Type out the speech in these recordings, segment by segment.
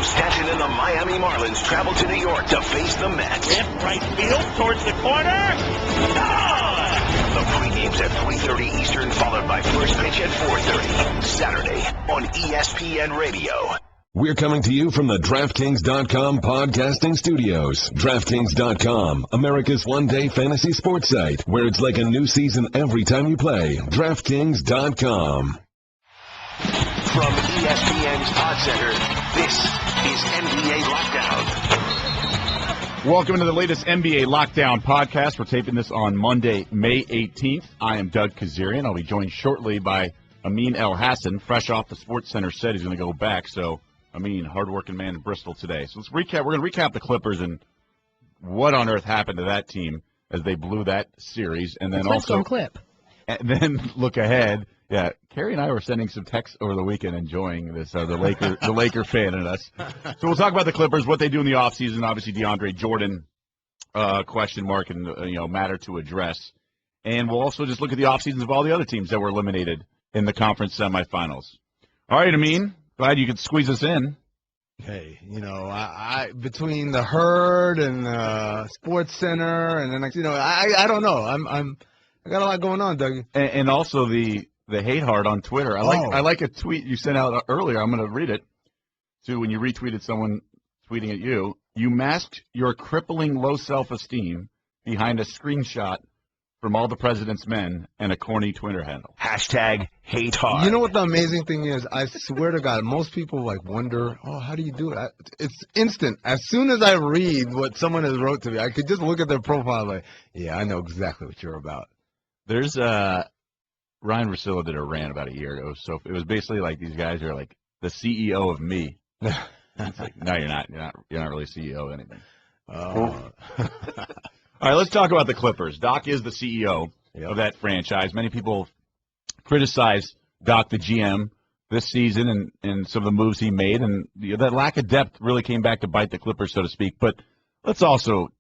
Stanton and the Miami Marlins travel to New York to face the Mets. Left right field towards the corner. The pregame's at 3:30 Eastern, followed by first pitch at 4:30. Saturday on ESPN Radio. We're coming to you from the DraftKings.com podcasting studios. DraftKings.com, America's one-day fantasy sports site, where it's like a new season every time you play. DraftKings.com. From ESPN's Pod Center, this is NBA Lockdown. Welcome to the latest NBA Lockdown podcast. We're taping this on Monday, May 18th. I am Doug Kezirian. I'll be joined shortly by Amin Elhassan, fresh off the Sports Center set. He's going to go back, so Amin, hardworking man in Bristol today. So let's recap. We're going to recap the Clippers and what on earth happened to that team as they blew that series, and then also clip. And then look ahead. Yeah, Carrie and I were sending some texts over the weekend enjoying this, the Laker fan in us. So we'll talk about the Clippers, what they do in the offseason, obviously DeAndre Jordan question mark and matter to address. And we'll also just look at the offseasons of all the other teams that were eliminated in the conference semifinals. All right, Amin, glad you could squeeze us in. Hey, I between the Herd and Sports Center and then I don't know. I got a lot going on, Doug. And also the hate heart on Twitter. I like a tweet you sent out earlier. I'm going to read it. So when you retweeted someone tweeting at you, you masked your crippling low self-esteem behind a screenshot from All the President's Men and a corny Twitter handle. Hashtag hate hard. You know what the amazing thing is? I swear to God, most people wonder, how do you do it? It's instant. As soon as I read what someone has wrote to me, I could just look at their profile like, yeah, I know exactly what you're about. There's Ryan Russillo did a rant about a year ago. So it was basically like these guys are like the CEO of me. It's like, no, you're not. You're not really CEO of anything. All right, let's talk about the Clippers. Doc is the CEO of that franchise. Many people criticize Doc, the GM, this season and some of the moves he made. And that lack of depth really came back to bite the Clippers, so to speak. But let's also,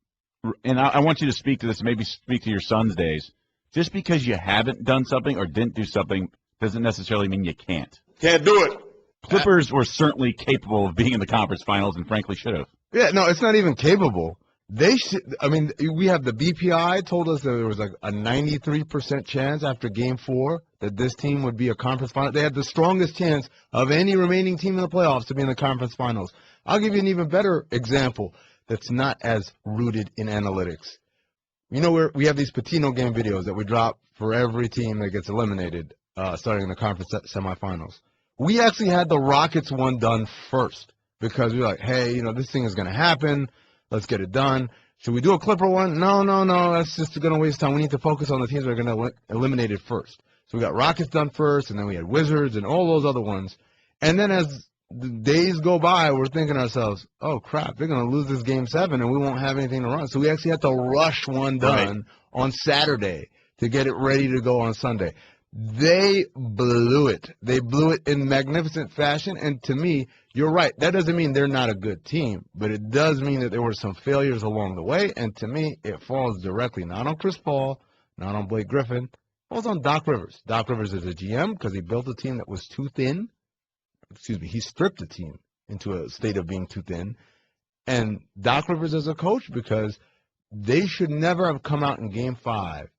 and I want you to speak to this, maybe speak to your son's days. Just because you haven't done something or didn't do something doesn't necessarily mean you can't. Can't do it. Clippers were certainly capable of being in the conference finals and frankly should have. Yeah, no, it's not even capable. They should. I mean, we have the BPI told us that there was like a 93% chance after Game 4 that this team would be a conference final. They had the strongest chance of any remaining team in the playoffs to be in the conference finals. I'll give you an even better example that's not as rooted in analytics. We have these Patino game videos that we drop for every team that gets eliminated starting in the conference semifinals. We actually had the Rockets one done first because we were like, hey, this thing is going to happen. Let's get it done. Should we do a Clipper one? No. That's just going to waste time. We need to focus on the teams that are going to eliminate it first. So we got Rockets done first, and then we had Wizards and all those other ones. And then as the days go by, we're thinking to ourselves, oh, crap, they're going to lose this Game 7, and we won't have anything to run. So we actually had to rush one done on Saturday to get it ready to go on Sunday. They blew it. They blew it in magnificent fashion, and to me, you're right. That doesn't mean they're not a good team, but it does mean that there were some failures along the way, and to me, it falls directly not on Chris Paul, not on Blake Griffin. It falls on Doc Rivers. Doc Rivers is a GM because he built a team that was too thin. He stripped the team into a state of being too thin. And Doc Rivers is a coach because they should never have come out in Game 5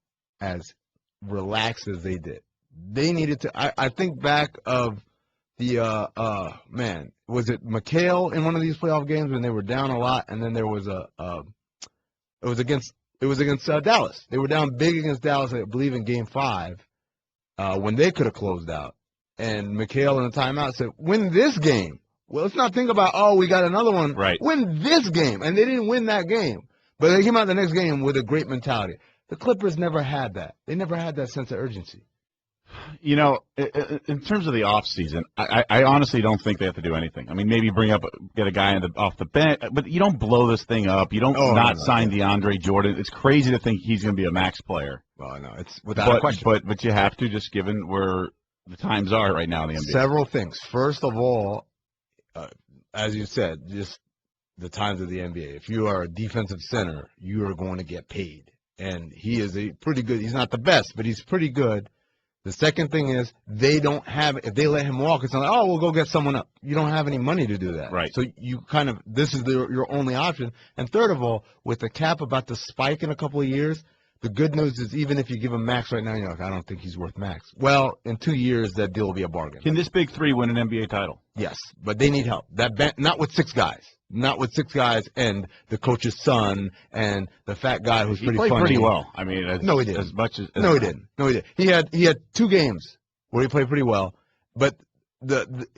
as relaxed as they did. They needed to. I think back of the was it McHale in one of these playoff games when they were down a lot, and then there was it was against Dallas. They were down big against Dallas, I believe, in Game 5 when they could have closed out. And McHale in the timeout said, "Win this game." Well, let's not think about we got another one. Right. Win this game, and they didn't win that game, but they came out the next game with a great mentality. The Clippers never had that. They never had that sense of urgency. In terms of the offseason, I honestly don't think they have to do anything. I mean, maybe get a guy off the bench, but you don't blow this thing up. You don't sign DeAndre Jordan. It's crazy to think he's going to be a max player. Well, no, it's without a question. But you have to, just given where the times are right now in the NBA. Several things. First of all, as you said, just the times of the NBA. If you are a defensive center, you are going to get paid. And he is a pretty good – he's not the best, but he's pretty good. The second thing is they don't have, if they let him walk, it's not like, oh, we'll go get someone up. You don't have any money to do that. Right. So you kind of, this is your only option. And third of all, with the cap about to spike in a couple of years, the good news is even if you give him max right now, you're like, I don't think he's worth max. Well, in 2 years, that deal will be a bargain. Can this big three win an NBA title? Yes, but they need help. Not with 6 guys. Not with 6 guys and the coach's son and the fat guy who's pretty funny. He played pretty well. I mean, no, he didn't. As much as no, he didn't. No, he didn't. He had 2 games where he played pretty well, but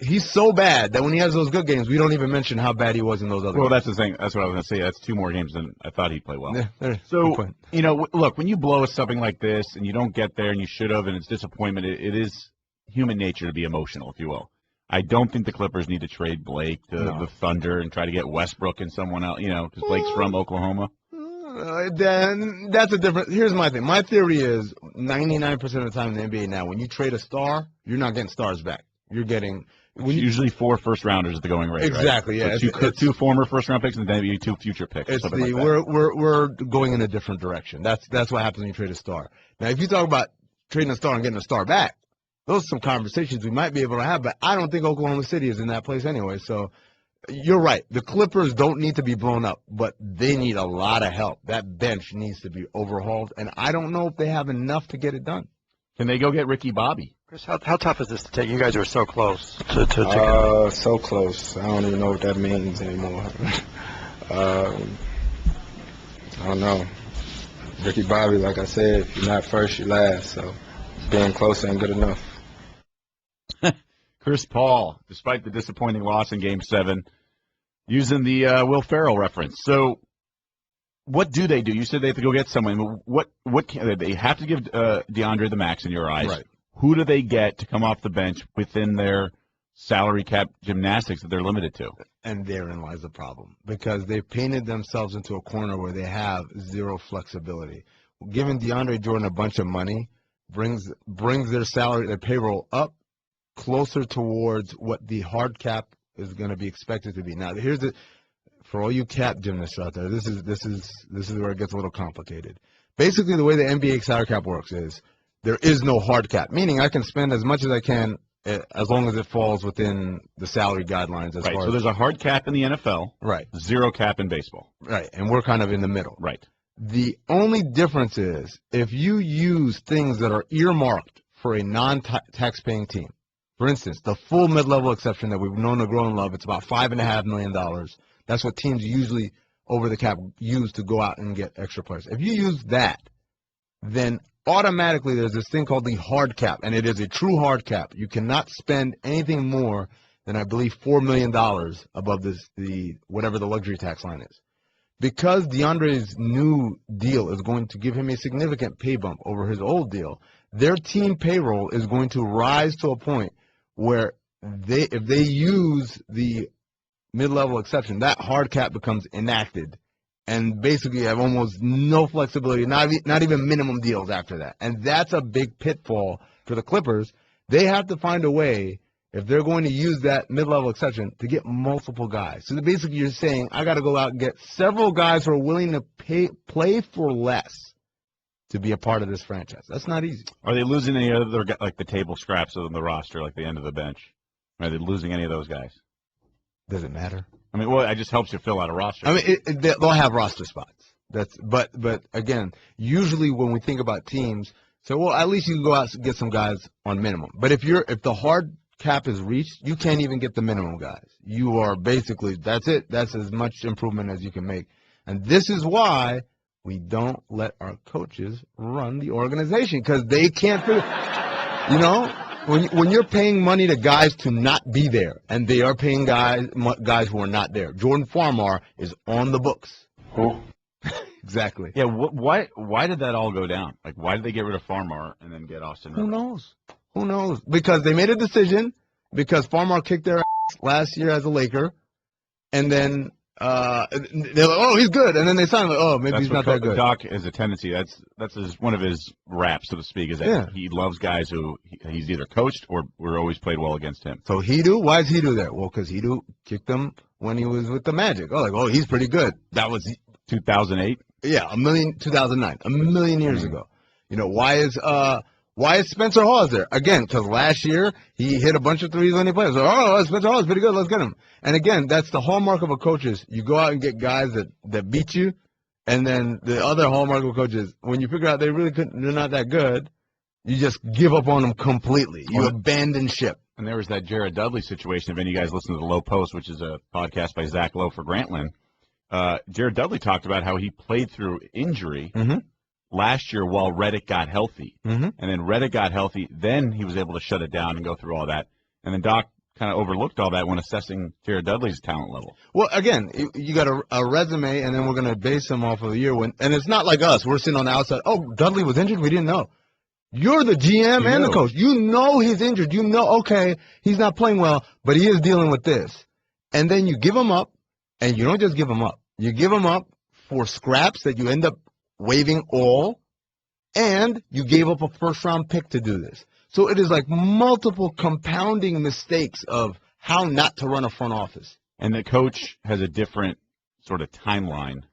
he's so bad that when he has those good games, we don't even mention how bad he was in those other games. Well, that's the thing. That's what I was going to say. That's 2 more games than I thought he'd play well. Yeah, so, look, when you blow something like this and you don't get there and you should have and it's disappointment, it is human nature to be emotional, if you will. I don't think the Clippers need to trade Blake to the Thunder and try to get Westbrook and someone else, because Blake's from Oklahoma. Then that's a different. Here's my thing. My theory is 99% of the time in the NBA now, when you trade a star, you're not getting stars back. You're getting usually 4 first-rounders at the going rate. Exactly. Right? Yeah. So 2 former first-round picks and then maybe 2 future picks. It's like that. We're going in a different direction. That's what happens when you trade a star. Now, if you talk about trading a star and getting a star back, those are some conversations we might be able to have, but I don't think Oklahoma City is in that place anyway. So you're right. The Clippers don't need to be blown up, but they need a lot of help. That bench needs to be overhauled, and I don't know if they have enough to get it done. Can they go get Ricky Bobby? Chris, how tough is this to take? You guys are so close to so close. I don't even know what that means anymore. I don't know. Ricky Bobby, like I said, if you're not first, you're last. So being close ain't good enough. Chris Paul, despite the disappointing loss in Game 7, using the Will Ferrell reference. So what do they do? You said they have to go get someone. What can they have to give DeAndre the max in your eyes? Right. Who do they get to come off the bench within their salary cap gymnastics that they're limited to? And therein lies the problem, because they've painted themselves into a corner where they have zero flexibility. Giving DeAndre Jordan a bunch of money brings their salary, their payroll up closer towards what the hard cap is going to be expected to be. Now, here's for all you cap gymnasts out there. This is where it gets a little complicated. Basically, the way the NBA salary cap works is there is no hard cap, meaning I can spend as much as I can as long as it falls within the salary guidelines. Right. So there's a hard cap in the NFL. Right. Zero cap in baseball. Right. And we're kind of in the middle. Right. The only difference is if you use things that are earmarked for a non-tax-paying team. For instance, the full mid-level exception that we've known to grow and love, it's about $5.5 million. That's what teams usually over the cap use to go out and get extra players. If you use that, then automatically there's this thing called the hard cap, and it is a true hard cap. You cannot spend anything more than, I believe, $4 million above the whatever the luxury tax line is. Because DeAndre's new deal is going to give him a significant pay bump over his old deal, their team payroll is going to rise to a point where if they use the mid-level exception, that hard cap becomes enacted, and basically have almost no flexibility, not even minimum deals after that. And that's a big pitfall for the Clippers. They have to find a way, if they're going to use that mid-level exception, to get multiple guys. So basically you're saying, I got to go out and get several guys who are willing to play for less to be a part of this franchise. That's not easy. Are they losing any other, like the table scraps on the roster, like the end of the bench? Are they losing any of those guys? Does it matter? I mean, well, it just helps you fill out a roster. I mean, they'll have roster spots. But again, usually when we think about teams, so well, at least you can go out and get some guys on minimum. But if the hard cap is reached, you can't even get the minimum guys. You are basically, that's it. That's as much improvement as you can make. And this is why we don't let our coaches run the organization, because they can't figure. When you're paying money to guys to not be there, and they are paying guys who are not there. Jordan Farmar is on the books. Who? Exactly. Yeah. Why did that all go down? Like, why did they get rid of Farmar and then get Austin Rivers? Who knows? Because they made a decision. Because Farmar kicked their ass last year as a Laker, and then they're like, oh, he's good, and then they signed him. Like, oh, maybe he's not that good. Doc has a tendency. That's one of his raps, so to speak, is that he loves guys who he's either coached or always played well against him. So Hedo, why is Hedo there? Well, because Hedo kicked him when he was with the Magic. Oh, he's pretty good. That was 2008. Yeah, 2009, a million years ago. Why Why is Spencer Hawes there? Again, because last year he hit a bunch of threes when he played. So, Spencer Hawes is pretty good. Let's get him. And again, that's the hallmark of a coach is you go out and get guys that beat you. And then the other hallmark of a coach is when you figure out they're not that good, you just give up on them completely. You abandon ship. And there was that Jared Dudley situation. If any of you guys listen to the Low Post, which is a podcast by Zach Lowe for Grantland, Jared Dudley talked about how he played through injury last year while Redick got healthy. And then Redick got healthy. Then he was able to shut it down and go through all that. And then Doc kind of overlooked all that when assessing Jared Dudley's talent level. Well, again, you got a resume, and then we're going to base him off of the year. And it's not like us. We're sitting on the outside. Oh, Dudley was injured? We didn't know. You're the GM and the coach. You know he's injured. You know, okay, he's not playing well, but he is dealing with this. And then you give him up, and you don't just give him up. You give him up for scraps that you end up waiving all, and you gave up a first-round pick to do this. So it is like multiple compounding mistakes of how not to run a front office. And the coach has a different sort of timeline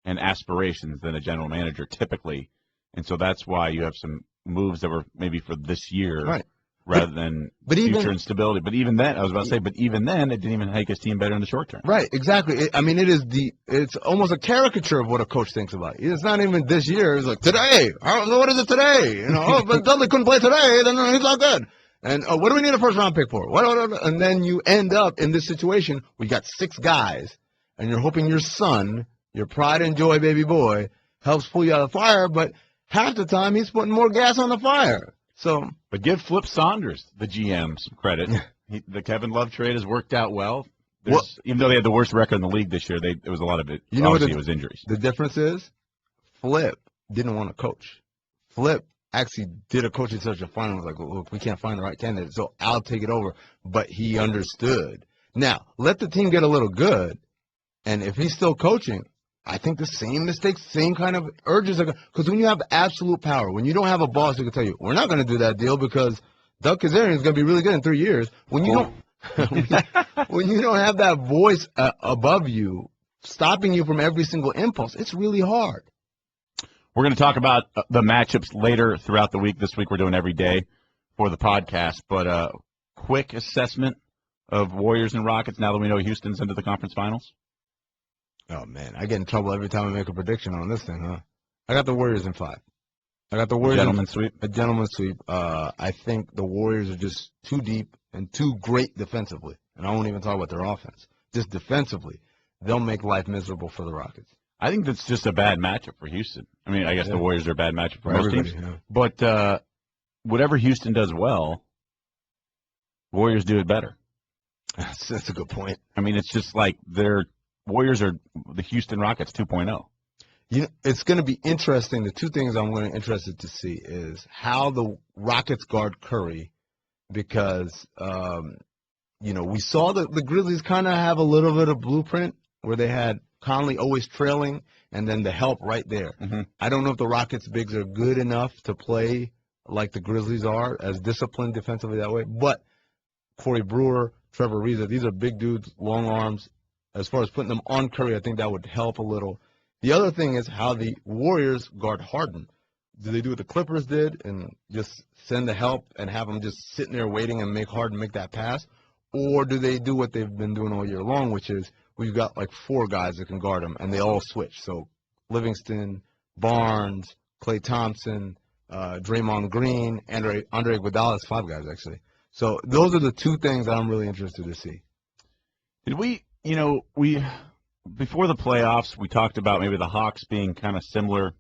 and aspirations than a general manager typically. And so that's why you have some moves that were maybe for this year rather than future instability. But even then, I was about to say, but even then, it didn't even make his team better in the short term. Right, exactly. It's almost a caricature of what a coach thinks about. It's not even this year. It's like, today. I don't know, what is it today? You know, but Dudley couldn't play today, then he's not good. And what do we need a first-round pick for? And then you end up in this situation where you got 6 guys, and you're hoping your son, your pride and joy baby boy, helps pull you out of the fire, but half the time he's putting more gas on the fire. But give Flip Saunders, the GM, some credit. The Kevin Love trade has worked out well. Even though they had the worst record in the league this year, it was a lot of it. You know, it was injuries. The difference is, Flip didn't want to coach. Flip actually did a coaching search and finally was like, look, we can't find the right candidate, so I'll take it over. But he understood. Now, let the team get a little good, and if he's still coaching, I think the same mistakes, same kind of urges are going to – because when you have absolute power, when you don't have a boss who can tell you, we're not going to do that deal because Doug Kezirian is going to be really good in 3 years, when you don't when you don't have that voice above you, stopping you from every single impulse, it's really hard. We're going to talk about the matchups later throughout the week. This week we're doing every day for the podcast. But quick assessment of Warriors and Rockets now that we know Houston's into the conference finals. Oh, man, I get in trouble every time I make a prediction on this thing, huh? I got the Warriors in 5. I got the Warriors gentleman's sweep. A gentleman's sweep. I think the Warriors are just too deep and too great defensively. And I won't even talk about their offense. Just defensively, they'll make life miserable for the Rockets. I think that's just a bad matchup for Houston. I mean, I guess the Warriors are a bad matchup for most teams. Yeah. But whatever Houston does well, Warriors do it better. That's a good point. I mean, it's just like their Warriors are the Houston Rockets 2.0. You know, it's going to be interesting. The two things I'm going to be interested to see is how the Rockets guard Curry, because we saw the Grizzlies kind of have a little bit of blueprint where they had Conley always trailing and then the help right there. Mm-hmm. I don't know if the Rockets bigs are good enough to play like the Grizzlies are, as disciplined defensively that way. But Corey Brewer, Trevor Ariza, these are big dudes, long arms. As far as putting them on Curry, I think that would help a little. The other thing is how the Warriors guard Harden. Do they do what the Clippers did and just send the help and have them just sitting there waiting and make Harden make that pass? Or do they do what they've been doing all year long, which is we've got like 4 guys that can guard them, and they all switch. So Livingston, Barnes, Klay Thompson, Draymond Green, Andre Iguodala, 5 guys actually. So those are the 2 things that I'm really interested to see. Did we before the playoffs, we talked about maybe the Hawks being kind of similar,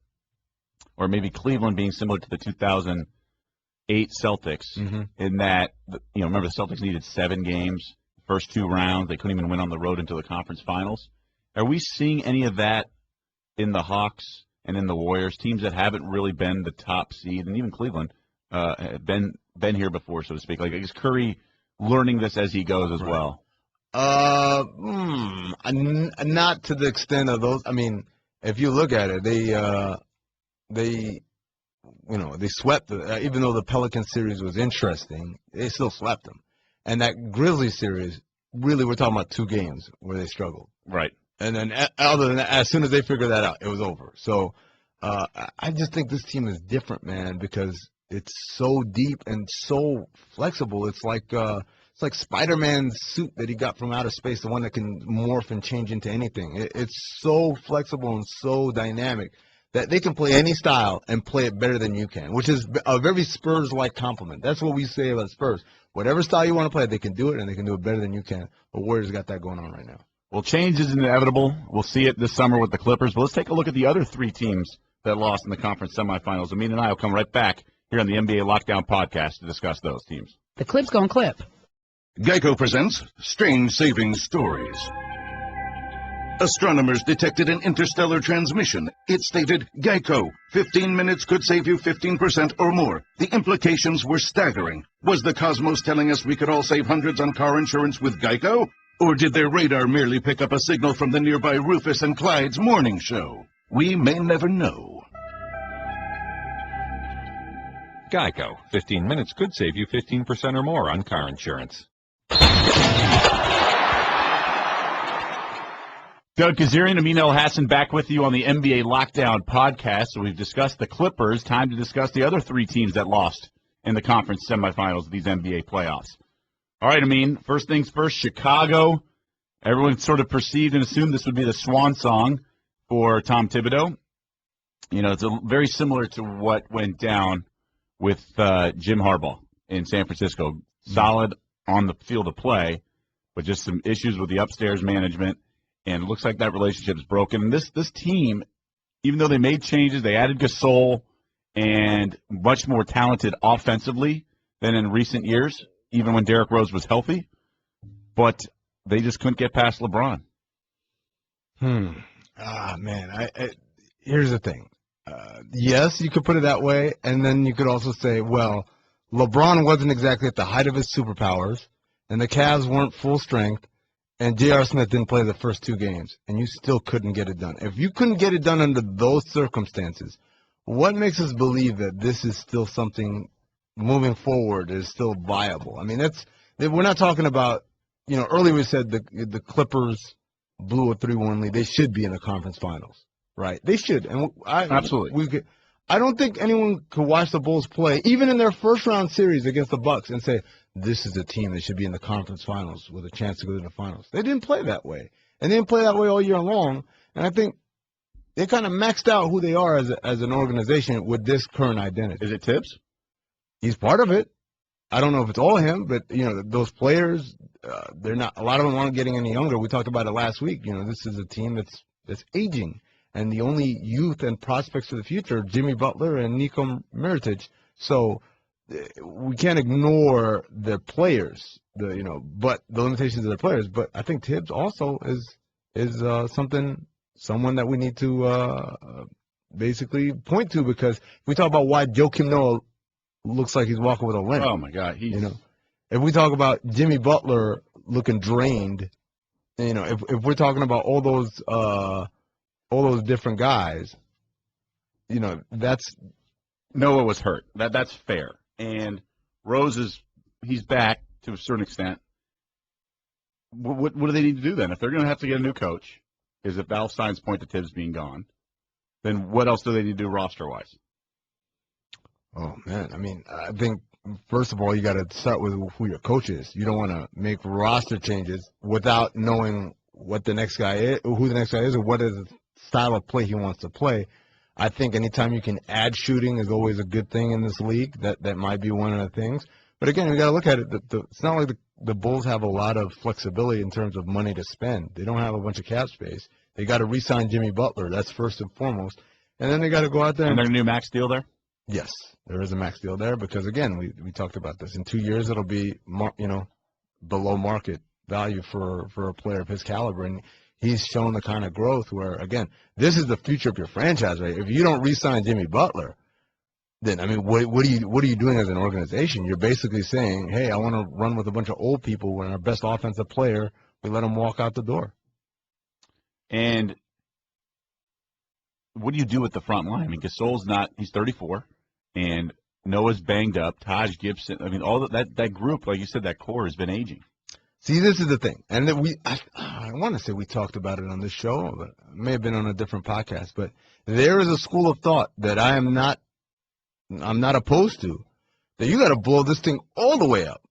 or maybe Cleveland being similar to the 2008 Celtics, in that, remember the Celtics needed 7 games, first 2 rounds. They couldn't even win on the road into the conference finals. Are we seeing any of that in the Hawks and in the Warriors, teams that haven't really been the top seed, and even Cleveland have been here before, so to speak? Like, is Curry learning this as he goes as well? Not to the extent of those. I mean, if you look at it, they swept even though the Pelican series was interesting, they still swept them. And that Grizzlies series, really, we're talking about 2 games where they struggled. Right. And then other than that, as soon as they figured that out, it was over. So I just think this team is different, man, because it's so deep and so flexible. It's like Spider-Man's suit that he got from outer space, the one that can morph and change into anything. It's so flexible and so dynamic that they can play any style and play it better than you can, which is a very Spurs-like compliment. That's what we say about Spurs. Whatever style you want to play, they can do it, and they can do it better than you can. But Warriors got that going on right now. Well, change is inevitable. We'll see it this summer with the Clippers. But let's take a look at the other three teams that lost in the conference semifinals. Amin and I will come right back here on the NBA Lockdown podcast to discuss those teams. The Clip's gonna clip. Geico presents Strange Savings Stories. Astronomers detected an interstellar transmission. It stated, Geico, 15 minutes could save you 15% or more. The implications were staggering. Was the cosmos telling us we could all save hundreds on car insurance with Geico? Or did their radar merely pick up a signal from the nearby Rufus and Clyde's morning show? We may never know. Geico. 15 minutes could save you 15% or more on car insurance. Doug Kezirian and Amin Elhassan back with you on the NBA Lockdown podcast. So we've discussed the Clippers. Time to discuss the other three teams that lost in the conference semifinals of these NBA playoffs. All right, Amin, first things first, Chicago. Everyone sort of perceived and assumed this would be the swan song for Tom Thibodeau. You know, it's very similar to what went down with Jim Harbaugh in San Francisco. Solid on the field of play, but just some issues with the upstairs management. And it looks like that relationship is broken. And this team, even though they made changes, they added Gasol and much more talented offensively than in recent years, even when Derrick Rose was healthy. But they just couldn't get past LeBron. Man, here's the thing. Yes, you could put it that way, and then you could also say, well, LeBron wasn't exactly at the height of his superpowers, and the Cavs weren't full strength, and J.R. Smith didn't play the first two games, and you still couldn't get it done. If you couldn't get it done under those circumstances, what makes us believe that this is still something moving forward is still viable? I mean, we're not talking about, earlier we said the Clippers blew a 3-1 lead. They should be in the conference finals, right? They should. And Absolutely. I don't think anyone could watch the Bulls play, even in their first-round series against the Bucks, and say, this is a team that should be in the conference finals with a chance to go to the finals. They didn't play that way. And they didn't play that way all year long. And I think they kind of maxed out who they are as an organization with this current identity. Is it Tibbs? He's part of it. I don't know if it's all him, but, those players, they're not – a lot of them aren't getting any younger. We talked about it last week. This is a team that's aging. And the only youth and prospects for the future are Jimmy Butler and Niko Mirotic. So we can't ignore their players, but the limitations of their players. But I think Tibbs also is someone that we need to basically point to, because we talk about why Joakim Noah looks like he's walking with a limp. Oh my God, if we talk about Jimmy Butler looking drained, if we're talking about all those different guys, that's Noah was hurt. That's fair. And Rose he's back to a certain extent. What do they need to do then? If they're going to have to get a new coach, is it Val Stein's point to Tibbs being gone, then what else do they need to do roster-wise? Oh, man. I mean, I think, first of all, you got to start with who your coach is. You don't want to make roster changes without knowing what the next guy is, who the next guy is, or what is the style of play he wants to play. I think anytime you can add shooting is always a good thing in this league. That might be one of the things. But again, we got to look at it. It's not like the Bulls have a lot of flexibility in terms of money to spend. They don't have a bunch of cap space. They got to re-sign Jimmy Butler. That's first and foremost. And then they got to go out there. And their new max deal there? Yes, there is a max deal there because, again, we talked about this. In 2 years, it'll be below market value for a player of his caliber. And he's shown the kind of growth where, again, this is the future of your franchise, right? If you don't re-sign Jimmy Butler, then, I mean, what are you doing as an organization? You're basically saying, hey, I want to run with a bunch of old people when our best offensive player, we let him walk out the door. And what do you do with the front line? I mean, Gasol's he's 34, and Noah's banged up. Taj Gibson, I mean, all that group, like you said, that core has been aging. See, this is the thing, and then I want to say we talked about it on this show, but it may have been on a different podcast. But there is a school of thought that I'm not opposed to, that you got to blow this thing all the way up.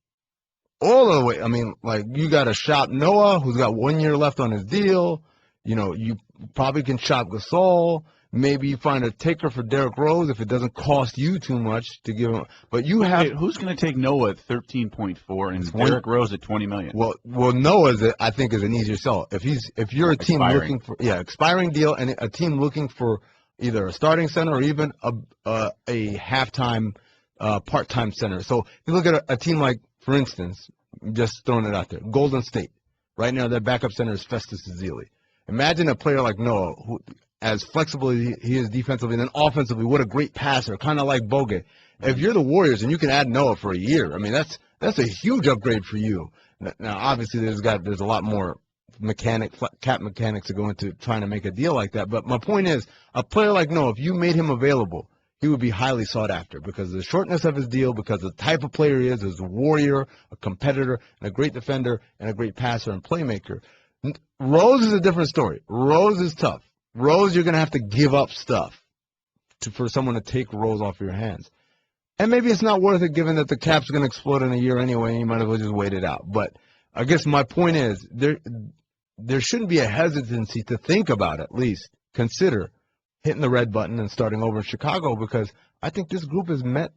All the way. I mean, like, you got to shop Noah, who's got 1 year left on his deal. You know, you probably can shop Gasol. Maybe you find a taker for Derrick Rose if it doesn't cost you too much to give him. But you have. Wait, who's going to take Noah at 13.4 and Derrick Rose at $20 million? Well, Noah's I think is an easier sell. If you're a team looking for expiring deal and a team looking for either a starting center or even a halftime part-time center. So you look at a team like, for instance, just throwing it out there, Golden State. Right now, their backup center is Festus Ezeli. Imagine a player like Noah, who, as flexible as he is defensively and then offensively, what a great passer, kind of like Bogut. If you're the Warriors and you can add Noah for a year, I mean, that's a huge upgrade for you. Now, obviously, there's a lot more cap mechanics to go into trying to make a deal like that. But my point is, a player like Noah, if you made him available, he would be highly sought after because of the shortness of his deal, because of the type of player he is a warrior, a competitor, and a great defender, and a great passer and playmaker. Rose is a different story. Rose is tough. Rose, you're going to have to give up stuff for someone to take Rose off your hands. And maybe it's not worth it given that the cap's going to explode in a year anyway, and you might as well just wait it out. But I guess my point is there shouldn't be a hesitancy to think about, at least consider hitting the red button and starting over in Chicago, because I think this group has met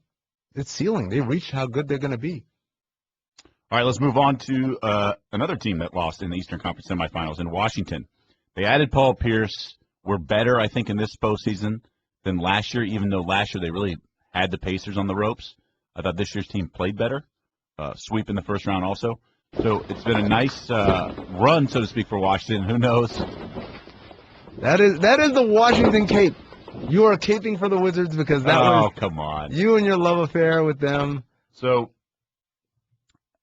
its ceiling. They reached how good they're going to be. All right, let's move on to another team that lost in the Eastern Conference semifinals in Washington. They added Paul Pierce. We're better, I think, in this postseason than last year, even though last year they really had the Pacers on the ropes. I thought this year's team played better, sweep in the first round also. So it's been a nice run, so to speak, for Washington. Who knows? That is the Washington cape. You are caping for the Wizards because that was come on. You and your love affair with them. So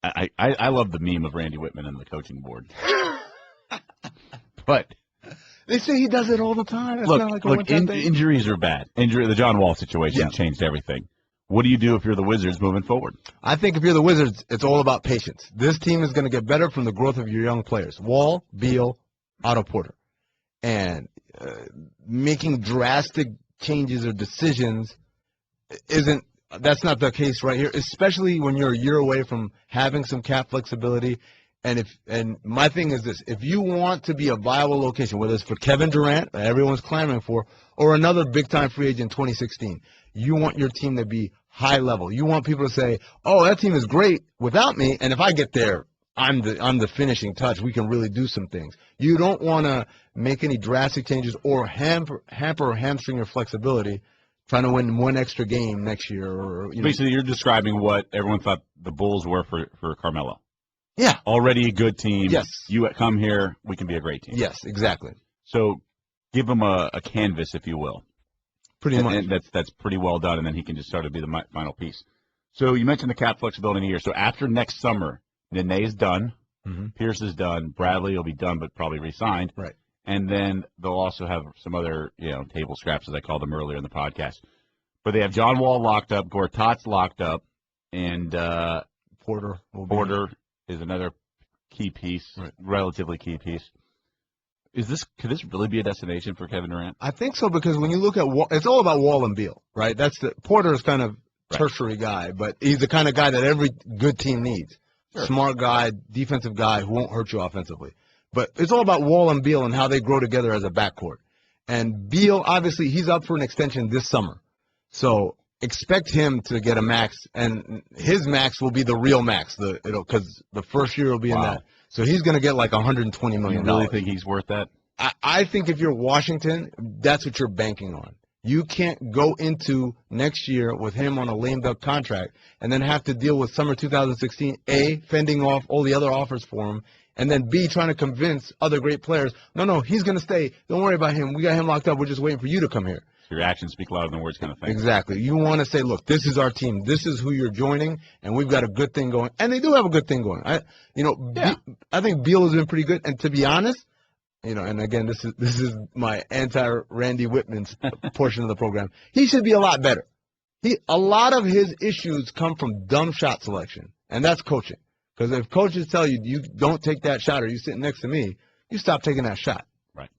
I love the meme of Randy Whitman and the coaching board. But they say he does it all the time. It's look, not like injuries are bad. The John Wall situation changed everything. What do you do if you're the Wizards moving forward? I think if you're the Wizards, it's all about patience. This team is going to get better from the growth of your young players. Wall, Beal, Otto Porter. And making drastic changes or decisions that's not the case right here, especially when you're a year away from having some cap flexibility. And my thing is this: if you want to be a viable location, whether it's for Kevin Durant, that everyone's clamoring for, or another big-time free agent in 2016, you want your team to be high level. You want people to say, "Oh, that team is great without me, and if I get there, I'm the finishing touch. We can really do some things." You don't want to make any drastic changes or hamper or hamstring your flexibility, trying to win one extra game next year. Or basically, you're describing what everyone thought the Bulls were for Carmelo. Yeah. Already a good team. Yes. You come here, we can be a great team. Yes, exactly. So give him a canvas, if you will. Pretty much. And that's pretty well done, and then he can just start to be the final piece. So you mentioned the cap flexibility in a year. So after next summer, Nene is done. Mm-hmm. Pierce is done. Bradley will be done, but probably re-signed. Right. And then they'll also have some other, table scraps, as I called them earlier in the podcast. But they have John Wall locked up, Gortat's locked up, and Porter is another key piece, right. Relatively key piece. Could this really be a destination for Kevin Durant? I think so, because when you look at Wall, it's all about Wall and Beal, right? Porter is kind of tertiary guy, but he's the kind of guy that every good team needs. Sure. Smart guy, defensive guy who won't hurt you offensively. But it's all about Wall and Beal and how they grow together as a backcourt. And Beal, obviously, he's up for an extension this summer. So expect him to get a max, and his max will be the real max, because the first year will be in that. So he's going to get like $120 million. You really think he's worth that? I think if you're Washington, that's what you're banking on. You can't go into next year with him on a lame duck contract and then have to deal with summer 2016, A, fending off all the other offers for him, and then B, trying to convince other great players, no, he's going to stay. Don't worry about him. We got him locked up. We're just waiting for you to come here. So your actions speak louder than words kind of thing. Exactly. You want to say, look, this is our team. This is who you're joining, and we've got a good thing going. And they do have a good thing going. I think Beal has been pretty good. And to be honest, and again, this is my anti-Randy Whitman's portion of the program. He should be a lot better. A lot of his issues come from dumb shot selection, and that's coaching. Because if coaches tell you, you don't take that shot, or you're sitting next to me, you stop taking that shot. Right.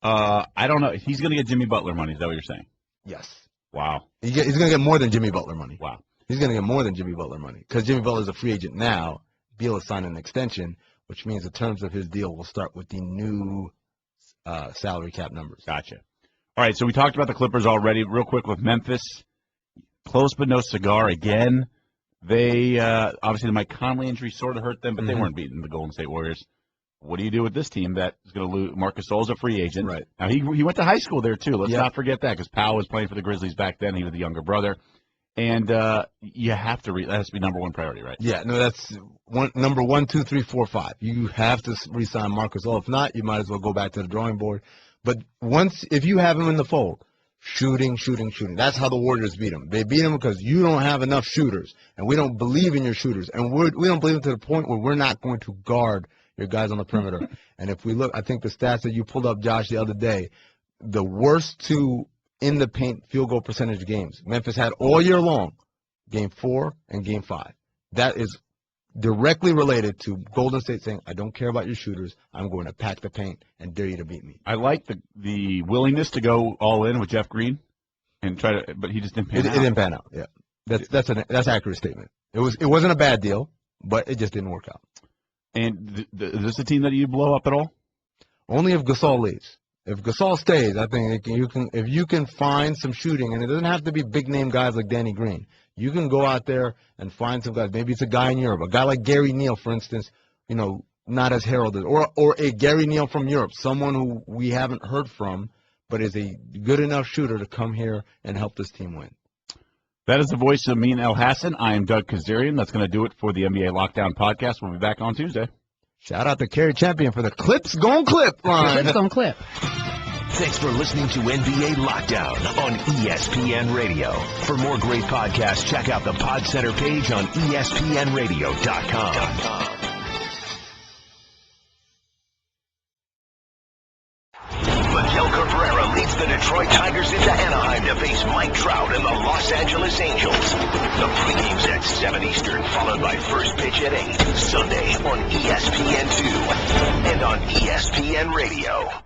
I don't know. He's going to get Jimmy Butler money. Is that what you're saying? Yes. Wow. He's going to get more than Jimmy Butler money. Wow. He's going to get more than Jimmy Butler money because Jimmy Butler's a free agent now. Beal has signed an extension, which means the terms of his deal will start with the new salary cap numbers. Gotcha. All right, so we talked about the Clippers already. Real quick with Memphis. Close but no cigar again. They obviously the Mike Conley injury sort of hurt them, but they weren't beating the Golden State Warriors. What do you do with this team that is going to lose? Marc Gasol's a free agent. Right. Now, he went to high school there, too. Let's not forget that because Powell was playing for the Grizzlies back then. He was the younger brother. And you have to that has to be number one priority, right? Yeah, no, that's number 1, 2, 3, 4, 5. You have to re-sign Marc Gasol. If not, you might as well go back to the drawing board. But if you have him in the fold, shooting. That's how the Warriors beat him. They beat him because you don't have enough shooters, and we don't believe in your shooters. And we don't believe them to the point where we're not going to guard your guys on the perimeter. And if we look, I think the stats that you pulled up, Josh, the other day, the worst two in the paint field goal percentage games Memphis had all year long, Game 4 and Game 5. That is directly related to Golden State saying, I don't care about your shooters. I'm going to pack the paint and dare you to beat me. I like the willingness to go all in with Jeff Green and try to, but he just didn't pan out. It didn't pan out. Yeah, that's an accurate statement. It wasn't a bad deal, but it just didn't work out. And is this a team that you blow up at all? Only if Gasol leaves. If Gasol stays, I think if you can find some shooting, and it doesn't have to be big name guys like Danny Green. You can go out there and find some guys. Maybe it's a guy in Europe, a guy like Gary Neal, for instance. Not as heralded, or a Gary Neal from Europe, someone who we haven't heard from, but is a good enough shooter to come here and help this team win. That is the voice of Amin Elhassan. I am Doug Kezirian. That's going to do it for the NBA Lockdown podcast. We'll be back on Tuesday. Shout out to Kerry Champion for the Clips Gon' Clip line. Clips Gon' Clip. Thanks for listening to NBA Lockdown on ESPN Radio. For more great podcasts, check out the Pod Center page on ESPNRadio.com. Miguel Cabrera leads the Detroit Tigers into Anaheim to face Mike Trout and the Los Angeles Angels. The pregame's at 7 Eastern, followed by first pitch at 8, Sunday on ESPN2 and on ESPN Radio.